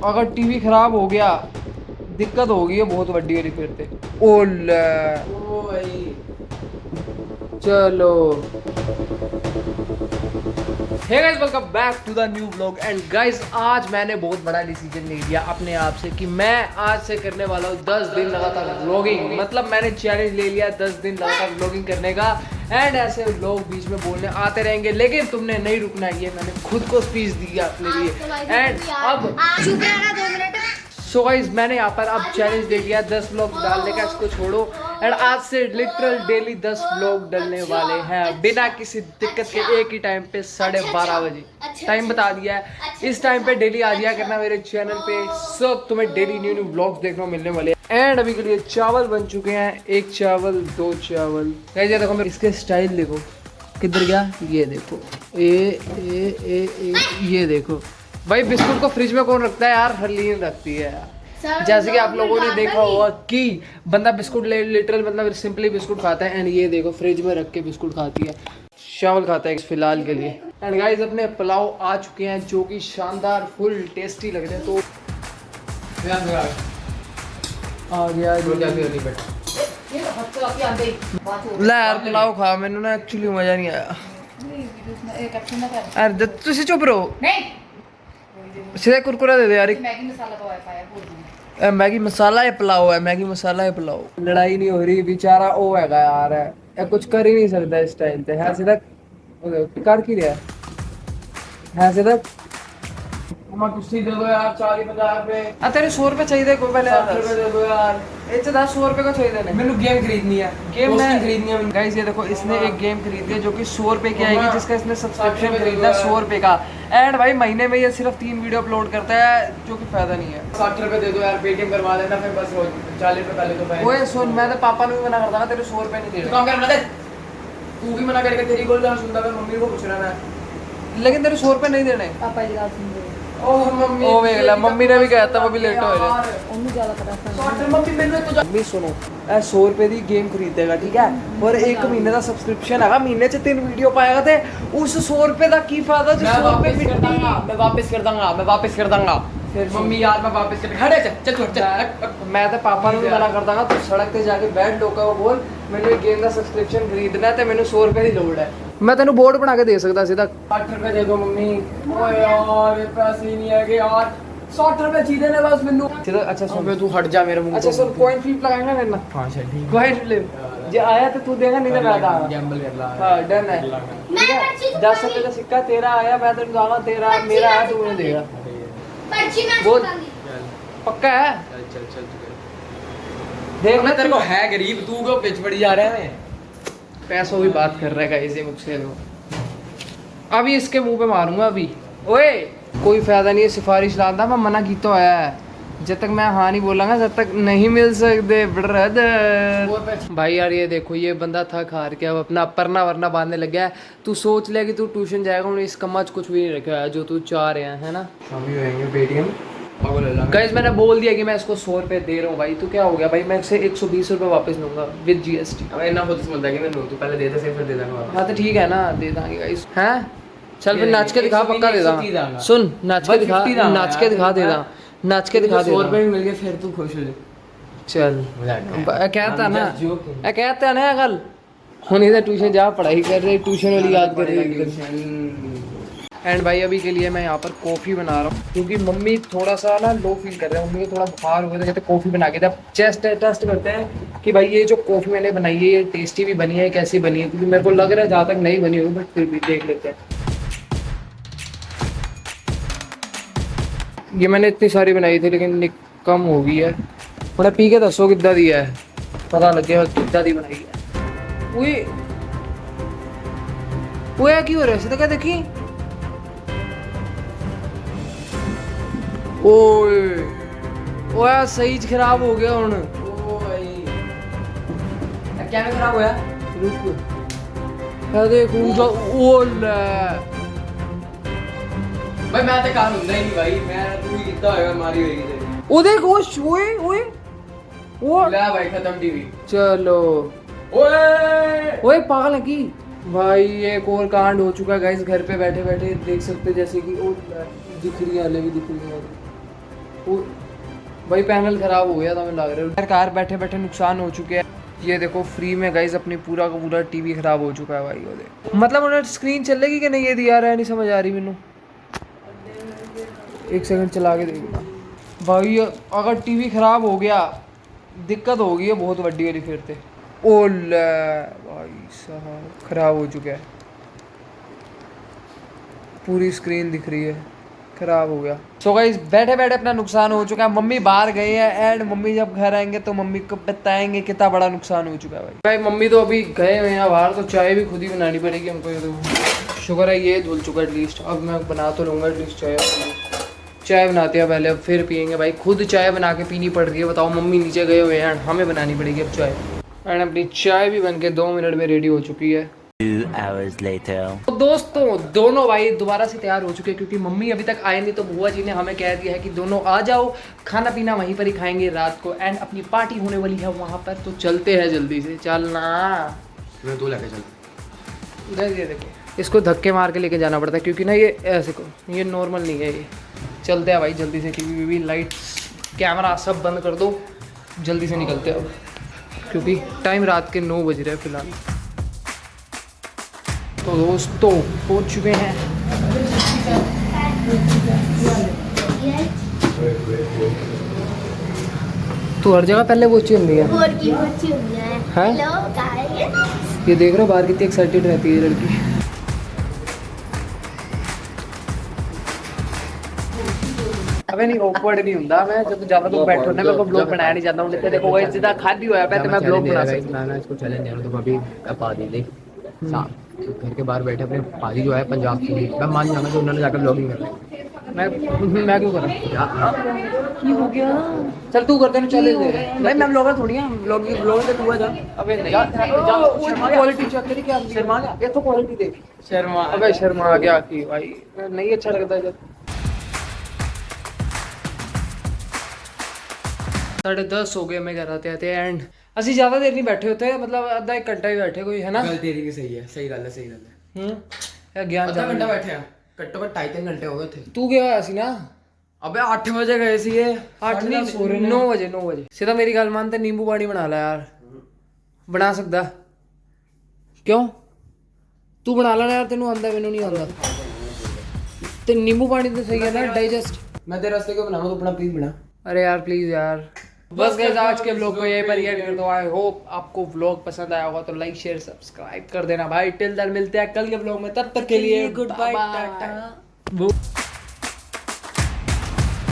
अगर टीवी खराब हो गया दिक्कत होगी है बहुत बड़ी वाली फिर से। ओले ओ भाई चलो hey guys welcome back to the new vlog. And guys आज मैंने बहुत बड़ा डिसीजन ले लिया अपने आप से कि मैं आज से करने वाला हूँ 10 दिन लगातार व्लॉगिंग। मतलब मैंने चैलेंज ले लिया 10 दिन लगातार व्लॉगिंग करने का। एंड ऐसे लोग बीच में बोलने आते रहेंगे लेकिन तुमने नहीं रुकना, ये मैंने खुद को स्पीच दी अपने लिए। एंड अब सो गाइस मैंने यहाँ पर अब चैलेंज दे दिया 10 व्लॉग डालने का, इसको छोड़ो। एंड आज से लिटरल डेली 10 व्लॉग डलने वाले हैं बिना किसी दिक्कत के, एक ही टाइम पे 12:30 बजे टाइम बता दिया है। इस टाइम पे डेली आ जाया करना मेरे चैनल पे, सब तुम्हें डेली न्यू न्यू व्लॉग्स देखने को मिलने वाले हैं। एंड अभी के लिए चावल बन चुके हैं, 1 चावल 2 चावल। ये देखो मैं इसके स्टाइल देखो किधर गया, ये देखो ये देखो भाई। बिस्कुट को फ्रिज में कौन रखता है यार, हरलीन रखती है यार। जैसे कि आप लोगों ने देखा होगा कि बंदा बिस्कुट लिटरल मतलब सिंपली बिस्कुट खाता है। एंड ये देखो फ्रिज में रख के बिस्कुट खाती है, चावल खाता है फिलहाल के लिए। एंड गाइस अपने पुलाव आ चुके हैं जो कि शानदार फुल टेस्टी लग रहे हैं। तो आ गया ले यार पुलाव खा, मैंने ना एक्चुअली मजा नहीं आया। अरे तुसी चुप रहो, सीधा कुरकुरा दे दे यार। मैगी मसाला है पुलाव है, मैगी मसाला है पुलाव। लड़ाई नहीं हो रही, बेचारा ओ हैगा यार है कुछ कर ही नहीं सकता इस टाइम पे। है सीधा कर की रहा है सीधा। कुछ दे दो यार, 40-50 रुपए। तेरे 100 रुपए चाहिए को पहले 60 रुपए दे दो यार। इतने 100 रुपए का चाहिए मैंने गेम खरीदनी है। गेम में खरीदनी है गाइस। ये देखो इसने एक गेम खरीदी है जो कि 100 रुपए की आएगी, जिसका इसने सब्सक्रिप्शन खरीदा है 100 रुपए का। एंड भाई महीने में ये सिर्फ 3 वीडियो अपलोड करता है जो कि फायदा नहीं है। 60 रुपए दे दो यार, पेटीएम करवा देना फिर बस 40 रुपए पहले तो पाए। ओए सुन, मैं तो पापा ने भी मना करता ना, तेरे 100 रुपए नहीं दे रहा। काम करना दे, तू भी मना करके तेरी गोल ना सुनता, मैं मम्मी को पूछ रहा मैं, लेकिन तेरे 100 रुपए नहीं देने। पापा जी बात सुन रहे ओ मम्मी, ओ वेखला मम्मी ने भी कहा था, वो भी लेट हो गए। ਉਹਨੂੰ ਜ਼ਿਆਦਾ ਪਤਾ ਸੀ मम्मी मैंने तो मम्मी सुनो, 100 रुपए ਦੀ गेम खरीदेगा ठीक है, और 1 महीने ਦਾ सब्सक्रिप्शन हैगा, महीने ਚ 3 वीडियो पाएगा ते उस 100 रुपए ਦਾ ਕੀ फायदा जो 100 रुपए मिट्टी। मैं वापस कर दूंगा फिर मम्मी यार मैं वापस कर खड़े चल। मैं तो पापा ਨੂੰ ਵੀ ਮਨਾ ਕਰ ਦਾਂਗਾ, ਤੂੰ ਸੜਕ ਤੇ ਜਾ ਕੇ ਬੈਠ ਲੋਕਾਂ ਨੂੰ ਬੋਲ ਮੈਨੂੰ ਇਹ ਗੇਮ ਦਾ ਸਬਸਕ੍ਰਿਪਸ਼ਨ ਖਰੀਦਣਾ ਤੇ ਮੈਨੂੰ 100 रुपए ਦੀ ਲੋੜ ਹੈ। मैं तेन बोर्ड बना के दे सकता सीधा। 60 रुपए दे दो मम्मी। ओए यार पैसे ही नहीं है यार, 60 रुपए चाहिए ने बस मेनू। अच्छा सुन तू हट जा मेरे मुंह। अच्छा सुन कॉइन फ्लिप लगाएंगे मेरे ना। हां चल ठीक है, कॉइन फ्लिप जे आया तो तू देगा, नहीं तो मैं दूंगा। गैम्बल कर ला। हां डन है ठीक है। 10 रुपए का सिक्का तेरा आया, मैं तेरे दूंगा, तेरा मेरा है, तू मुझे देगा। पर्ची मैं चुकाऊंगी पक्का है। चल देख मैं तेरे को है गरीब, तू क्यों पिच पड़ी जा रहा है। पैसों की बात कर रहा है इसे मुझसे लो, अभी इसके मुंह पे मारूंगा अभी। ओए कोई फायदा नहीं है सिफारिश लादा, मैं मना की तो है। जब तक मैं हाँ नहीं बोलांगा जब तक नहीं मिल सकते ब्रदर। भाई यार ये देखो ये बंदा थक हार के अब अपना परना वरना बांधने लग गया है। तू सोच ले कि तू ट्यूशन जाएगा, उन्हें इस कम्मा कुछ भी नहीं रखा है जो तू चाह रहे हैं, है ना। शामी होएंगे पेटीएम गाइस, मैंने बोल दिया कि मैं इसको 100 रुपए दे रहा हूँ भाई, तो क्या हो गया भाई, मैं इससे 120 रुपए वापस लूंगा विद जीएसटी। अब इतना खुद समझता है कि मैं लूं, तू पहले दे दे फिर दे देना। हां तो ठीक है ना, दे देंगे गाइस। हैं चल फिर नाच के दिखा, पक्का दे दूंगा। सुन नाच के दिखा, नाच के दिखा दे दूंगा, नाच के दिखा दे। 100 रुपए मिल गए फिर तू खुश हो जा। चल कहता ना, कहता ना कल हुन इधर ट्यूशन जा, पढ़ाई कर रहे, ट्यूशन वाली याद कर रही। एंड भाई अभी के लिए मैं यहाँ पर कॉफ़ी बना रहा हूँ क्योंकि मम्मी थोड़ा सा ना लो फील कर रहे हैं, मम्मी को थोड़ा बुखार हो गया था, कहते कॉफ़ी बना के दे। चेस्ट टेस्ट करते हैं कि भाई ये जो कॉफ़ी मैंने बनाई है ये टेस्टी भी बनी है कैसी बनी है, क्योंकि मेरे को लग रहा है जहाँ तक नहीं बनी होगी बट फिर भी देख लेते हैं। ये मैंने इतनी सारी बनाई थी लेकिन कम हो गई है, थोड़ा पी के दसो कितना दिया है, पता लगेगा कितना दी बनाई है। वो की हो रहा है क्या देखी। ओए ओए सही खराब हो गया हुन। ओ भाई क्या खराब होया, रुक ये देख ऊंचा। ओ ले भाई मैं तो काम ਹੁੰਦਾ ही नहीं भाई, मैं तू ही कितना होएगा मारी होएगी तेरी। ओ देख ओए ओए ओ ले भाई खत्म टीवी। चलो ओए ओए पागल है की भाई, एक और कांड हो चुका है गाइस, घर पे बैठे बैठे देख सकते जैसे कि ओ दिख रही है, भी दिख रही है। भाई पैनल खराब हो गया था, मैं लग रहा है कार बैठे बैठे नुकसान हो चुके हैं। ये देखो फ्री में गाइस अपनी पूरा का पूरा टीवी खराब हो चुका है भाई। वो देखो मतलब उन्हें स्क्रीन चलेगी कि नहीं ये दिया रहा है, नहीं समझ आ रही मैनू। एक सेकंड चला के देखना भाई। अगर टीवी खराब हो गया दिक्कत होगी है बहुत बड़ी वाली फिर से। ओले भाई साहब खराब हो चुका है, पूरी स्क्रीन दिख रही है, खराब हो गया। सो गाइस बैठे बैठे अपना नुकसान हो चुका है। मम्मी बाहर गए हैं एंड मम्मी जब घर आएंगे तो मम्मी को बताएंगे कितना बड़ा नुकसान हो चुका है भाई। मम्मी तो अभी गए हुए हैं बाहर, तो चाय भी खुद ही बनानी पड़ेगी हमको। ये तो शुक्र है ये धुल चुका एटलीस्ट, अब मैं बना तो लूँगा एटलीस्ट चाय। चाय बनाते हैं पहले, अब फिर पियेंगे भाई। खुद चाय बना के पीनी पड़ रही है, बताओ मम्मी नीचे गए हुए हैं, हमें बनानी पड़ेगी अब चाय। एंड अपनी चाय भी बन के 2 मिनट में रेडी हो चुकी है। 2 hours later. तो दोस्तों दोनों भाई दोबारा से तैयार हो चुके हैं, क्योंकि मम्मी अभी तक आए नहीं, तो बुआ जी ने हमें कह दिया है कि दोनों आ जाओ, खाना पीना वहीं पर ही खाएंगे रात को। एंड अपनी पार्टी होने वाली है वहाँ पर, तो चलते हैं जल्दी से। चलना मैं तो लेके चल। इधर ये देखो, इसको धक्के मार के लेके जाना पड़ता है, क्योंकि ना ये ऐसे को ये नॉर्मल नहीं है ये। चलते हैं भाई जल्दी से, टीवी वीवी लाइट्स कैमरा सब बंद कर दो, जल्दी से निकलते हैं अब, क्योंकि टाइम रात के 9 बज रहे हैं फिलहाल। तो दोस्तों पहुंच चुके हैं। तो हर जगह पहले पहुंची हुई है। हैं? ये देख रहे हो बाहर कितनी एक्साइटेड रहती है ये लड़की। अबे नहीं ऑकवर्ड नहीं ਹੁੰਦਾ मैं जब ज्यादा लोग बैठे होने मैं को ब्लॉग बनाया नहीं जाता हूं। देखो वो जितना खादी होया पे तो मैं ब्लॉग बना सकता हूं। मैं इसको चैलेंज दे रहा हूं। तो अभी पादी देख घर के बाहर बैठे अपने पादी जो है पंजाब से, मैं मान जाऊंगा जो उन्होंने जाकर ब्लॉगिंग कर रहा मैं क्यों करा की हो गया। चल तू कर दे चैलेंज दे भाई, मैं ब्लॉगर थोड़ी हां। ब्लॉगर तो तू आ जा। अबे नहीं क्वालिटी चेक करी क्या शर्मा गया। ये तो क्वालिटी देख शर्मा। अबे शर्मा आ गया कि भाई नहीं अच्छा लगता जब 10:30 हो गए मैं घर आते आते। एंड ਅਸੀਂ ज़्यादा देर नहीं बैठे होते, मतलब आधा 1 घंटा ही बैठे कोई है ना। गल तेरी भी सही है, सही गल है। यार ज्ञान आधा घंटा बैठे हैं, घट्टो घट 2.5-3 घंटे हो गए थे। तू क्या होया सी ना। अबे 8 बजे गए सी ये 8 नहीं 9 बजे सीधा मेरी गल मान ते नींबू पानी बना ला यार। बना सकदा क्यों तू बना लेना यार, तेनू आंदा मैनू नहीं आंदा। ते नींबू पानी तो सही है ना डाइजेस्ट। मैं तेरे रास्ते को बनाऊंगा, तो अपना प्लीज बना। अरे यार प्लीज यार। बस गाइस आज के व्लॉग को यहीं पर एंड कर दो। आई होप आपको व्लॉग पसंद आया होगा, तो लाइक शेयर सब्सक्राइब कर देना भाई। टिल देन मिलते हैं कल के व्लॉग में, तब तक के लिए गुड बाय टाटा।